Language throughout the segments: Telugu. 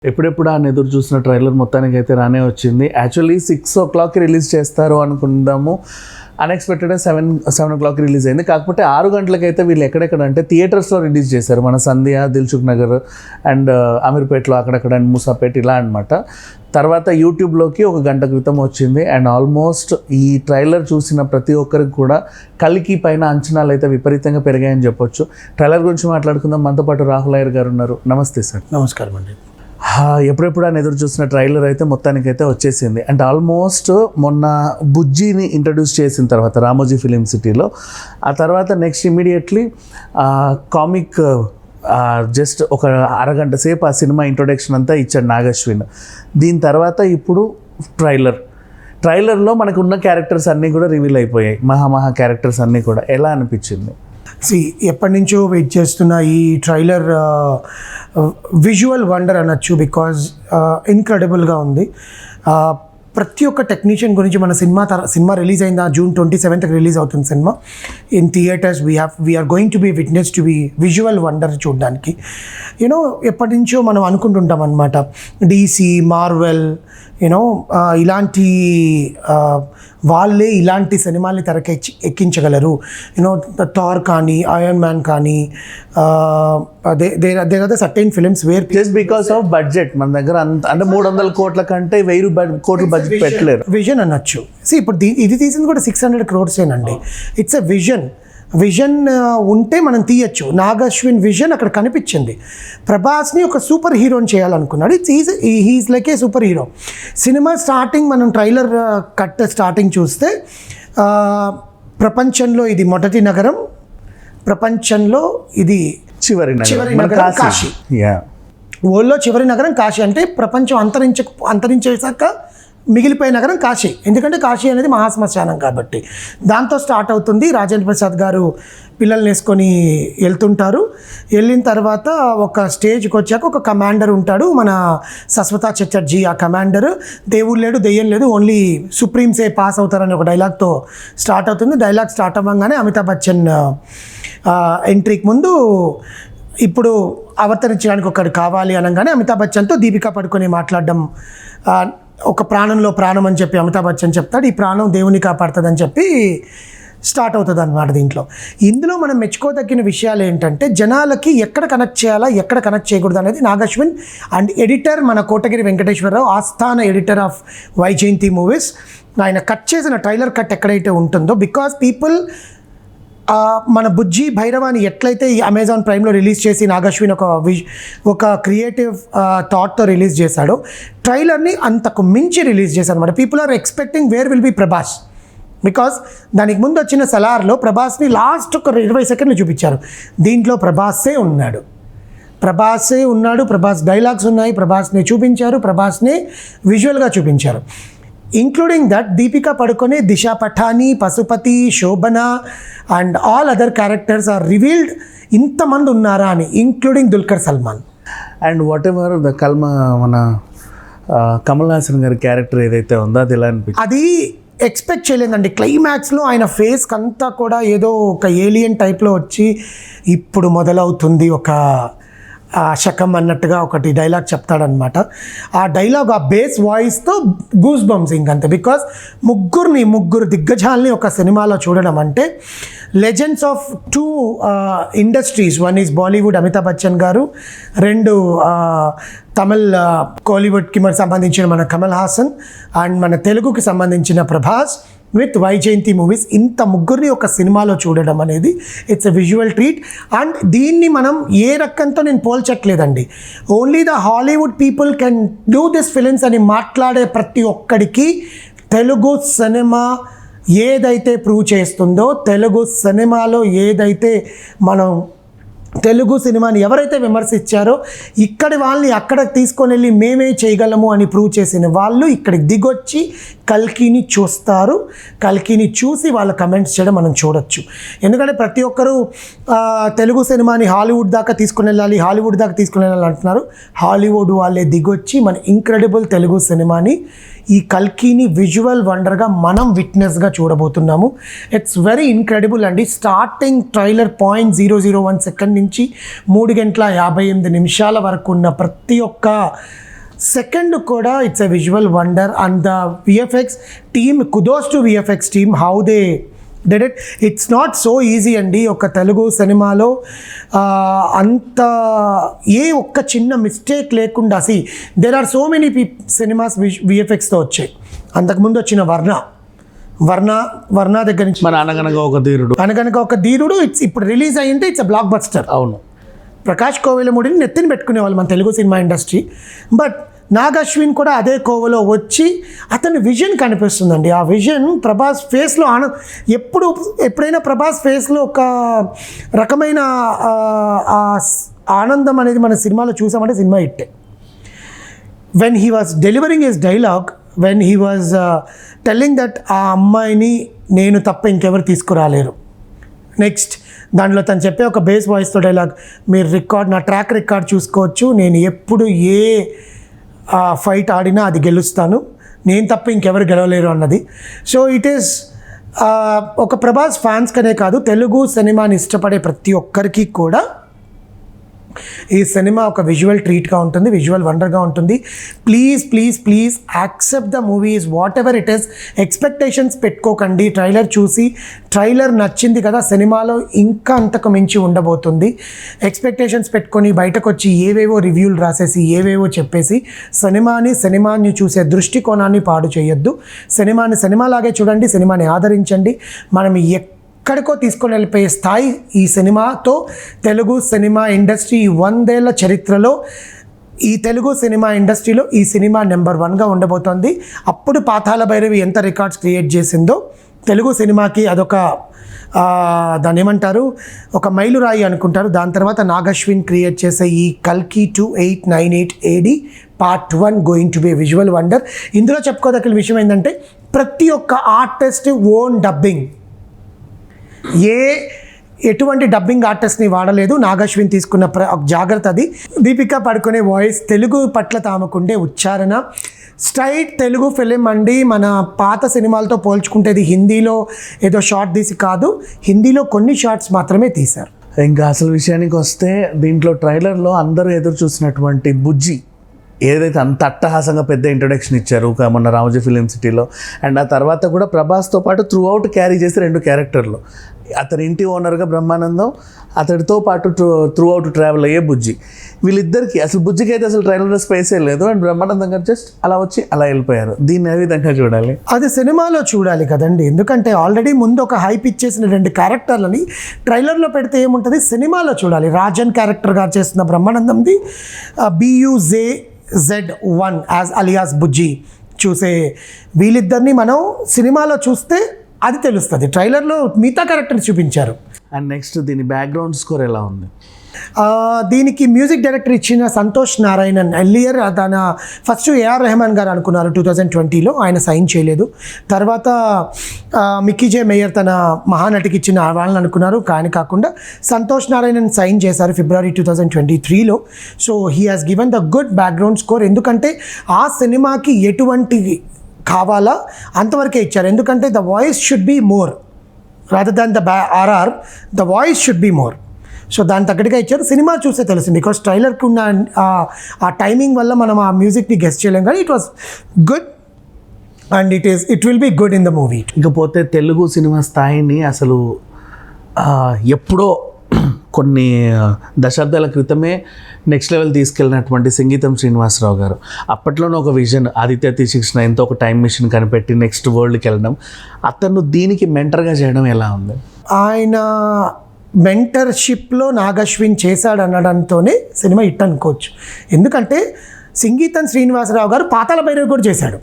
ఎప్పుడెప్పుడు అని ఎదురు చూసిన ట్రైలర్ మొత్తానికి అయితే రానే వచ్చింది. యాక్చువల్లీ 6 o'clock రిలీజ్ చేస్తారు అనుకుందాము, అన్ఎక్స్పెక్టెడ్గా 7 o'clock రిలీజ్ అయింది. కాకపోతే 6 గంటలకైతే వీళ్ళు ఎక్కడెక్కడ అంటే థియేటర్స్లో రిలీజ్ చేశారు. మన సంధ్య, దిల్సుఖ్ నగర్ అండ్ అమీర్పేట్లో అక్కడక్కడ అండ్ మూసాపేట్ ఇలా అనమాట. తర్వాత యూట్యూబ్లోకి 1 గంట క్రితం వచ్చింది. అండ్ ఆల్మోస్ట్ ఈ ట్రైలర్ చూసిన ప్రతి ఒక్కరికి కూడా కల్కి పైన అంచనాలు అయితే విపరీతంగా పెరిగాయని చెప్పొచ్చు. ట్రైలర్ గురించి మాట్లాడుకుందాం. మనతో పాటు రాహుల్ అయ్యర్ గారు ఉన్నారు. నమస్తే సార్. నమస్కారం అండి. ఎప్పుడెప్పుడు అని ఎదురు చూసిన ట్రైలర్ అయితే మొత్తానికైతే వచ్చేసింది. అండ్ ఆల్మోస్ట్ మొన్న బుజ్జిని ఇంట్రడ్యూస్ చేసిన తర్వాత రామోజీ ఫిలిం సిటీలో, ఆ తర్వాత నెక్స్ట్ ఇమీడియట్లీ కామిక్ జస్ట్ ఒక అరగంట సేపు ఆ సినిమా ఇంట్రొడక్షన్ అంతా ఇచ్చాడు నాగశ్విన్. దీని తర్వాత ఇప్పుడు ట్రైలర్లో మనకు ఉన్న క్యారెక్టర్స్ అన్నీ కూడా రివీల్ అయిపోయాయి. మహా క్యారెక్టర్స్ అన్నీ కూడా. ఎలా అనిపించింది? ఎప్పటి నుంచో వెయిట్ చేస్తున్న ఈ ట్రైలర్ విజువల్ వండర్ అనొచ్చు. బికాజ్ ఇన్క్రెడిబుల్గా ఉంది. ప్రతి ఒక్క టెక్నీషియన్ గురించి మన సినిమా రిలీజ్ అయిందా, June 27th రిలీజ్ అవుతుంది cinema. In theatres we are going to be witness to be visual wonder చూడడానికి. యూనో ఎప్పటి నుంచో మనం అనుకుంటుంటాం అనమాట, DC, మార్వెల్ ఇలాంటి వాళ్ళే ఇలాంటి సినిమాల్ని ఎక్కించగలరు. థార్ కానీ, ఐరన్ మ్యాన్ కానీ, there are the certain films where just because of budget మన దగ్గర అంటే 300 కోట్ల కంటే 1000 కోట్ల బడ్జెట్ పెట్టలేరు. విజన్ అనొచ్చు. ఇప్పుడు ఇది తీసింది కూడా 600 crores ఏనండి. ఇట్స్ ఎ విజన్ ఉంటే మనం తీయచ్చు. నాగశ్విన్ విజన్ అక్కడ కనిపించింది. ప్రభాస్ని ఒక సూపర్ హీరోని చేయాలనుకున్నాడు. He's like a super hero. Cinema starting మనం ట్రైలర్ స్టార్టింగ్ చూస్తే ప్రపంచంలో ఇది మొదటి నగరం, ప్రపంచంలో ఇది చివరి నగరం కాశీ. వరల్డ్లో చివరి నగరం కాశీ. అంటే ప్రపంచం అంతరించేసాక మిగిలిపోయే నగరం కాశీ. ఎందుకంటే కాశీ అనేది మహాశ్మశానం కాబట్టి. దాంతో స్టార్ట్ అవుతుంది. రాజేంద్ర ప్రసాద్ గారు పిల్లల్ని వేసుకొని వెళ్తుంటారు. వెళ్ళిన తర్వాత ఒక స్టేజ్కి వచ్చాక ఒక కమాండర్ ఉంటాడు, మన సస్వతా చటర్జీ. ఆ కమాండర్ దేవుడు లేడు, దెయ్యం లేదు, ఓన్లీ సుప్రీంసే పాస్ అవుతారని ఒక డైలాగ్తో స్టార్ట్ అవుతుంది. డైలాగ్ స్టార్ట్ అవ్వగానే అమితాబ్ బచ్చన్ ఎంట్రీకి ముందు ఇప్పుడు అవతరించడానికి ఒకటి కావాలి అనగానే అమితాబ్ బచ్చన్తో దీపికా పడుకొని మాట్లాడడం, ఒక ప్రాణంలో ప్రాణం అని చెప్పి అమితాబ్ బచ్చన్ చెప్తాడు. ఈ ప్రాణం దేవుని కాపాడుతుందని చెప్పి స్టార్ట్ అవుతుంది అన్నమాట. ఇందులో మనం మెచ్చుకోదగిన విషయాలు ఏంటంటే, జనాలకి ఎక్కడ కనెక్ట్ చేయాలా, ఎక్కడ కనెక్ట్ చేయకూడదు అనేది నాగశ్విన్ అండ్ ఎడిటర్ మన కోటగిరి వెంకటేశ్వరరావు, ఆస్థాన ఎడిటర్ ఆఫ్ వైజయంతి మూవీస్, ఆయన కట్ చేసిన ట్రైలర్ కట్ ఎక్కడైతే ఉంటుందో, బికాస్ పీపుల్ మన బుజ్జి భైరవాని ఎట్లయితే ఈ అమెజాన్ ప్రైమ్లో రిలీజ్ చేసి నాగశ్విన్ ఒక క్రియేటివ్ థాట్తో రిలీజ్ చేశాడో, ట్రైలర్ని అంతకు మించి రిలీజ్ చేశాడు అనమాట. People are expecting where will be Prabhas. Because దానికి ముందు వచ్చిన సలార్లో ప్రభాస్ని లాస్ట్ ఒక 20 సెకండ్లు చూపించారు. దీంట్లో ప్రభాసే ఉన్నాడు. ప్రభాస్ డైలాగ్స్ ఉన్నాయి, ప్రభాస్ని చూపించారు, ప్రభాస్ని విజువల్గా చూపించారు. Including that Deepika Padukone, Disha Patani, Pasupathi, Shobana and all other characters are revealed. ఇంతమంది ఉన్నారా అని, including Dulquer Salmaan. And what ever మన కమల్ హాసన్ గారి క్యారెక్టర్ ఏదైతే ఉందో అది ఎలా అనిపించింది? అది ఎక్స్పెక్ట్ చేయలేదండి. క్లైమాక్స్లో ఆయన ఫేస్కి అంతా కూడా ఏదో ఒక ఏలియన్ టైప్లో వచ్చి ఇప్పుడు మొదలవుతుంది ఒక శకం అన్నట్టుగా ఒకటి డైలాగ్ చెప్తాడనమాట. ఆ డైలాగ్ ఆ బేస్ వాయిస్తో గూస్ బంప్స్ ఇంకంతే. బికాస్ ముగ్గురు దిగ్గజాల్ని ఒక సినిమాలో చూడడం అంటే, legends of 2 industries. One is Bollywood Amitabh Bachchan గారు, 2 తమిళ్ కోలీవుడ్కి మరి సంబంధించిన మన కమల్ హాసన్, అండ్ మన తెలుగుకి సంబంధించిన ప్రభాస్ విత్ వైజయంతి మూవీస్. ఇంత ముగ్గురిని ఒక సినిమాలో చూడడం అనేది it's a visual treat. And దీన్ని మనం ఏ రకంతో నేను పోల్చట్లేదండి. Only the Hollywood people can do this films అని మాట్లాడే ప్రతి ఒక్కడికి తెలుగు సినిమా ఏదైతే ప్రూవ్ చేస్తుందో, తెలుగు సినిమాలో ఏదైతే మనం తెలుగు సినిమాని ఎవరైతే విమర్శించారో, ఇక్కడి వాళ్ళని అక్కడ తీసుకొని వెళ్ళి మేమే చేయగలము అని ప్రూవ్ చేసిన వాళ్ళు ఇక్కడికి దిగొచ్చి కల్కిని చూస్తారు. కల్కిని చూసి వాళ్ళ కమెంట్స్ చేయడం మనం చూడొచ్చు. ఎందుకంటే ప్రతి ఒక్కరూ తెలుగు సినిమాని హాలీవుడ్ దాకా తీసుకుని వెళ్ళాలి అంటున్నారు. హాలీవుడ్ వాళ్ళే దిగొచ్చి మన ఇంక్రెడిబుల్ తెలుగు సినిమాని, ఈ కల్కిని విజువల్ వండర్గా మనం విట్నెస్గా చూడబోతున్నాము. ఇట్స్ వెరీ ఇన్క్రెడిబుల్ అండి. స్టార్టింగ్ ట్రైలర్ 0.001 సెకండ్ నుంచి 3 గంటల 58 నిమిషాల వరకు ఉన్న ప్రతి ఒక్క సెకండ్ కూడా it's a visual wonder and the VFX team, కుదోస్ to VFX team, how they did it. It's not so easy అండి ఒక తెలుగు సినిమాలో అంత ఏ ఒక్క చిన్న మిస్టేక్ లేకుండా. There are so many cinemas విఎఫ్ఎక్స్తో వచ్చాయి. అంతకుముందు వచ్చిన వర్ణ దగ్గర నుంచి మన అనగనగా ఒక ధీరుడు ఇట్స్ ఇప్పుడు రిలీజ్ అయ్యింటే ఇట్స్ బ్లాక్ బస్టర్. అవును, ప్రకాష్ కోవెలమూడిని నెత్తిని పెట్టుకునేవాళ్ళు మన Telugu cinema industry. But Nag Ashwin కూడా అదే కోవలో వచ్చి అతని విజన్ కనిపిస్తుందండి. ఆ విజన్ ప్రభాస్ ఫేస్లో ఎప్పుడైనా ప్రభాస్ ఫేస్లో ఒక రకమైన ఆనందం అనేది మన సినిమాలో చూసామంటే సినిమా హిట్టే. When he was delivering his dialogue, when he was telling that ఆ అమ్మాయిని నేను తప్ప ఇంకెవరు తీసుకురాలేరు. నెక్స్ట్ దాంట్లో తను చెప్పే ఒక బేస్ వాయిస్తో డైలాగ్, మీరు నా ట్రాక్ రికార్డ్ చూసుకోవచ్చు, నేను ఎప్పుడు ఏ ఫైట్ ఆడినా అది గెలుస్తాను, నేను తప్ప ఇంకెవరు గెలవలేరు అన్నది. సో ఇట్ ఈస్ ఒక ప్రభాస్ ఫ్యాన్స్కనే కాదు, తెలుగు సినిమాని ఇష్టపడే ప్రతి ఒక్కరికి కూడా ఈ సినిమా ఒక విజువల్ ట్రీట్గా ఉంటుంది, విజువల్ వండర్గా ఉంటుంది. Please accept the movies what ever it is. Expectations పెట్టుకోకండి. ట్రైలర్ నచ్చింది కదా, సినిమాలో ఇంకా అంతకు మించి ఉండబోతుంది. ఎక్స్పెక్టేషన్స్ పెట్టుకొని బయటకు వచ్చి ఏవేవో రివ్యూలు రాసేసి ఏవేవో చెప్పేసి సినిమాని చూసే దృష్టికోణాన్ని పాడు చేయొద్దు. సినిమాని సినిమాలాగే చూడండి, సినిమాని ఆదరించండి. మనం ఎక్కడికో తీసుకొని వెళ్ళిపోయే స్థాయి ఈ సినిమాతో తెలుగు సినిమా ఇండస్ట్రీ 100 ఏళ్ల చరిత్రలో ఈ తెలుగు సినిమా ఇండస్ట్రీలో ఈ సినిమా నెంబర్ 1గా ఉండబోతోంది. అప్పుడు పాతాళ భైరవి ఎంత రికార్డ్స్ క్రియేట్ చేసిందో తెలుగు సినిమాకి అదొక దాన్ని ఏమంటారు, ఒక మైలురాయి అనుకుంటారు. దాని తర్వాత నాగ్ అశ్విన్ క్రియేట్ చేసే ఈ కల్కి 2898 AD Part 1 going to be visual wonder. ఇందులో చెప్పుకోదగ్గ విషయం ఏంటంటే ప్రతి ఒక్క ఆర్టిస్ట్ ఓన్ డబ్బింగ్, ఎటువంటి డబ్బింగ్ ఆర్టిస్ట్ని వాడలేదు. నాగ్ అశ్విన్ తీసుకున్న జాగ్రత్త అది. దీపికా పడుకునే వాయిస్, తెలుగు పట్ల తామకుండే ఉచ్చారణ, స్ట్రైట్ తెలుగు ఫిలిం అండి. మన పాత సినిమాలతో పోల్చుకుంటే ఇది హిందీలో ఏదో షార్ట్ తీసి కాదు, హిందీలో కొన్ని షార్ట్స్ మాత్రమే తీశారు. ఇంకా అసలు విషయానికి వస్తే దీంట్లో ట్రైలర్లో అందరూ ఎదురు చూసినటువంటి బుజ్జి ఏదైతే అంత అట్టహాసంగా పెద్ద ఇంట్రొడక్షన్ ఇచ్చారు మొన్న రామోజీ ఫిలిం సిటీలో, అండ్ ఆ తర్వాత కూడా ప్రభాస్తో పాటు త్రూ అవుట్ క్యారీ చేసి 2 క్యారెక్టర్లు, అతని ఇంటి ఓనర్గా బ్రహ్మానందం, అతడితో పాటు త్రూ అవుట్ ట్రావెల్ అయ్యే బుజ్జి. వీళ్ళిద్దరికి అసలు బుజ్జికి అయితే అసలు ట్రైలర్లో స్పేసే లేదు, అండ్ బ్రహ్మానందం గారు జస్ట్ అలా వచ్చి అలా వెళ్ళిపోయారు. దీన్ని ఏ విధంగా చూడాలి? అది సినిమాలో చూడాలి కదండి, ఎందుకంటే ఆల్రెడీ ముందు ఒక హైప్ ఇచ్చేసిన 2 క్యారెక్టర్లని ట్రైలర్లో పెడితే ఏముంటుంది, సినిమాలో చూడాలి. రాజన్ క్యారెక్టర్గా చేస్తున్న బ్రహ్మానందంది BUZZ1 యాజ్ అలియాస్ బుజ్జి చూసే వీళ్ళిద్దరిని మనం సినిమాలో చూస్తే అది తెలుస్తుంది. ట్రైలర్లో మిగతా క్యారెక్టర్ని చూపించారు. అండ్ నెక్స్ట్ దీని బ్యాక్గ్రౌండ్ స్కోర్ ఎలా ఉంది? దీనికి మ్యూజిక్ డైరెక్టర్ ఇచ్చిన సంతోష్ నారాయణన్. ఎర్లియర్ తన ఫస్ట్ ఏఆర్ రెహమాన్ గారు అనుకున్నారు 2020లో, ఆయన సైన్ చేయలేదు. తర్వాత మిక్కీ జే మేయర్ తన మహానటికి ఇచ్చిన వాళ్ళని అనుకున్నారు, కానీ కాకుండా సంతోష్ నారాయణన్ సైన్ చేశారు February 2023లో. So he has given the good background score. ఎందుకంటే ఆ సినిమాకి ఎటువంటి కావాలా అంతవరకే ఇచ్చారు. ఎందుకంటే the voice should be more rather than the RR, the voice should be more. So దాని తగ్గట్టుగా ఇచ్చారు. సినిమా చూస్తే తెలిసింది, బికాస్ ట్రైలర్కి ఉన్న ఆ టైమింగ్ వల్ల మనం ఆ మ్యూజిక్ని గెస్ట్ చేయలేం, కానీ it was good and it will be good in the movie. ఇకపోతే తెలుగు సినిమా స్థాయిని అసలు ఎప్పుడో కొన్ని దశాబ్దాల క్రితమే నెక్స్ట్ లెవెల్ తీసుకెళ్ళినటువంటి సంగీతం శ్రీనివాసరావు గారు. అప్పట్లోనే ఒక విజన్, ఆదిత్య 369తో ఒక టైం మిషన్ కనిపెట్టి నెక్స్ట్ వరల్డ్కి వెళ్ళడం, అతను దీనికి మెంటర్గా చేయడం ఎలా ఉంది? ఆయన మెంటర్షిప్లో నాగ్ అశ్విన్ చేశాడు అనడంతోనే సినిమా హిట్ అనుకోవచ్చు. ఎందుకంటే సంగీతం శ్రీనివాసరావు గారు పాతాళ భైరవి కూడా చేశాడు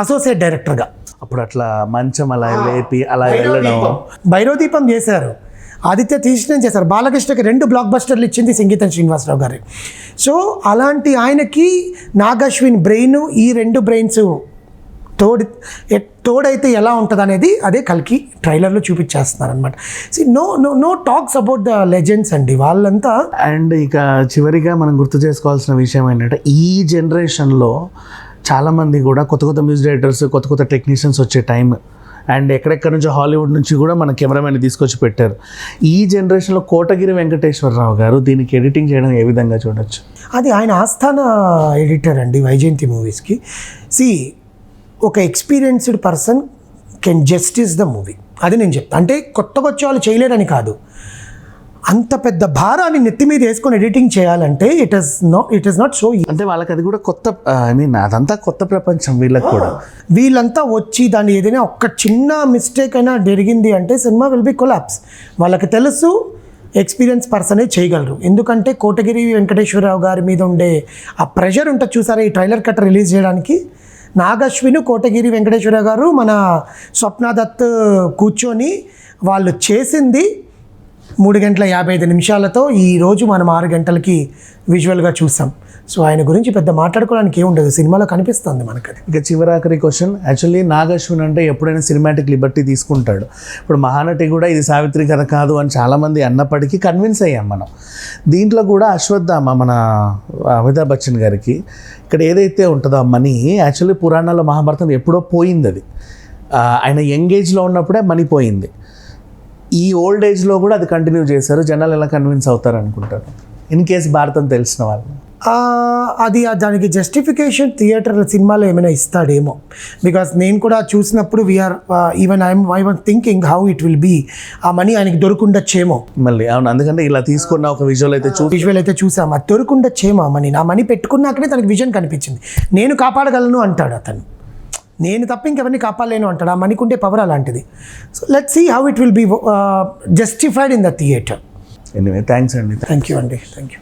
అసోసియేట్ డైరెక్టర్గా. అప్పుడు అట్లా మంచం అలా లేపి అలా వెళ్ళడం, భైరవదీపం చేశారు, ఆదిత్య 369 చేశారు, బాలకృష్ణకి 2 బ్లాక్ బస్టర్లు ఇచ్చింది సంగీతం శ్రీనివాసరావు గారు. సో అలాంటి ఆయనకి నాగ్ అశ్విన్ బ్రెయిన్, ఈ 2 బ్రెయిన్స్ తోడైతే ఎలా ఉంటుంది అనేది అదే కల్కి ట్రైలర్లో చూపించేస్తున్నారు అనమాట. No talks about the legends అండి వాళ్ళంతా. అండ్ ఇక చివరిగా మనం గుర్తు చేసుకోవాల్సిన విషయం ఏంటంటే ఈ జనరేషన్లో చాలామంది కూడా కొత్త మ్యూజిక్ డైరెక్టర్స్, కొత్త టెక్నీషియన్స్ వచ్చే టైం, అండ్ ఎక్కడెక్కడ నుంచి హాలీవుడ్ నుంచి కూడా మన కెమెరామెన్ తీసుకొచ్చి పెట్టారు. ఈ జనరేషన్లో కోటగిరి వెంకటేశ్వరరావు గారు దీనికి ఎడిటింగ్ చేయడం ఏ విధంగా చూడొచ్చు? అది ఆయన ఆస్థాన ఎడిటర్ అండి వైజయంతి మూవీస్కి. ఒక experienced person can justice the movie, అది నేను చెప్తాను. అంటే కొత్తగా వచ్చే వాళ్ళు చేయలేరని కాదు, అంత పెద్ద భారాన్ని నెత్తి మీద వేసుకొని ఎడిటింగ్ చేయాలంటే ఇట్ ఈస్ నాట్ సో. అంటే వాళ్ళకి అది కూడా కొత్త, ఐ మీన్ అదంతా కొత్త ప్రపంచం వీళ్ళకి కూడా. వీళ్ళంతా వచ్చి దాన్ని ఏదైనా ఒక్క చిన్న మిస్టేక్ అయినా జరిగింది అంటే సినిమా విల్ బి కొలాప్స్. వాళ్ళకి తెలుసు ఎక్స్పీరియన్స్ పర్సనే చేయగలరు. ఎందుకంటే కోటగిరి వెంకటేశ్వరరావు గారి మీద ఉండే ఆ ప్రెషర్ ఉంటుంది చూసారా, ఈ ట్రైలర్ కట్ రిలీజ్ చేయడానికి. నాగశ్విన్, కోటగిరి వెంకటేశ్వరరావు గారు, మన స్వప్న దత్ కూర్చొని వాళ్ళు చేసింది 3:55 ఈరోజు మనం 6 గంటలకి విజువల్గా చూసాం. సో ఆయన గురించి పెద్ద మాట్లాడుకోవడానికి ఏముండదు, సినిమాలో కనిపిస్తుంది మనకది. ఇక చివరాఖరి క్వశ్చన్, యాక్చువల్లీ నాగశ్విన్ అంటే ఎప్పుడైనా సినిమాటిక్ లిబర్టీ తీసుకుంటాడు. ఇప్పుడు మహానటి కూడా ఇది సావిత్రి కథ కాదు అని చాలామంది అన్నప్పటికీ కన్విన్స్ అయ్యాం మనం. దీంట్లో కూడా అశ్వత్థామ మన అమితాబ్ బచ్చన్ గారికి ఇక్కడ ఏదైతే ఉంటుందో ఆ మనీ, యాక్చువల్లీ పురాణాల్లో మహాభారతం ఎప్పుడో పోయింది. అది ఆయన యంగ్ ఏజ్లో ఉన్నప్పుడే మనీ పోయింది. ఈ ఓల్డ్ ఏజ్లో కూడా అది కంటిన్యూ చేశారు. జనాలు ఎలా కన్విన్స్ అవుతారు అనుకుంటారు ఇన్ కేస్ భారతం తెలిసిన వాళ్ళు? దానికి జస్టిఫికేషన్ థియేటర్ సినిమాలో ఏమైనా ఇస్తాడేమో. బికాస్ నేను కూడా చూసినప్పుడు I was thinking how it will be. ఆ మనీ ఆయనకి దొరుకుండొచ్చేమో మళ్ళీ. అవును, అందుకంటే ఇలా తీసుకున్న ఒక విజువల్ అయితే చూసాం, అది దొరుకుండొచ్చేమో ఆ మనీ. నా మనీ పెట్టుకున్నాకనే తనకి విజన్ కనిపించింది. నేను కాపాడగలను అంటాడు అతను, నేను తప్ప ఇంకెవరిని కాపాడలేను అంటాడు. ఆ మనీకుంటే పవర్ అలాంటిది. So let's see how it will be justified in the theatre. Anyway, thanks అండి. థ్యాంక్ యూ అండి, థ్యాంక్ యూ.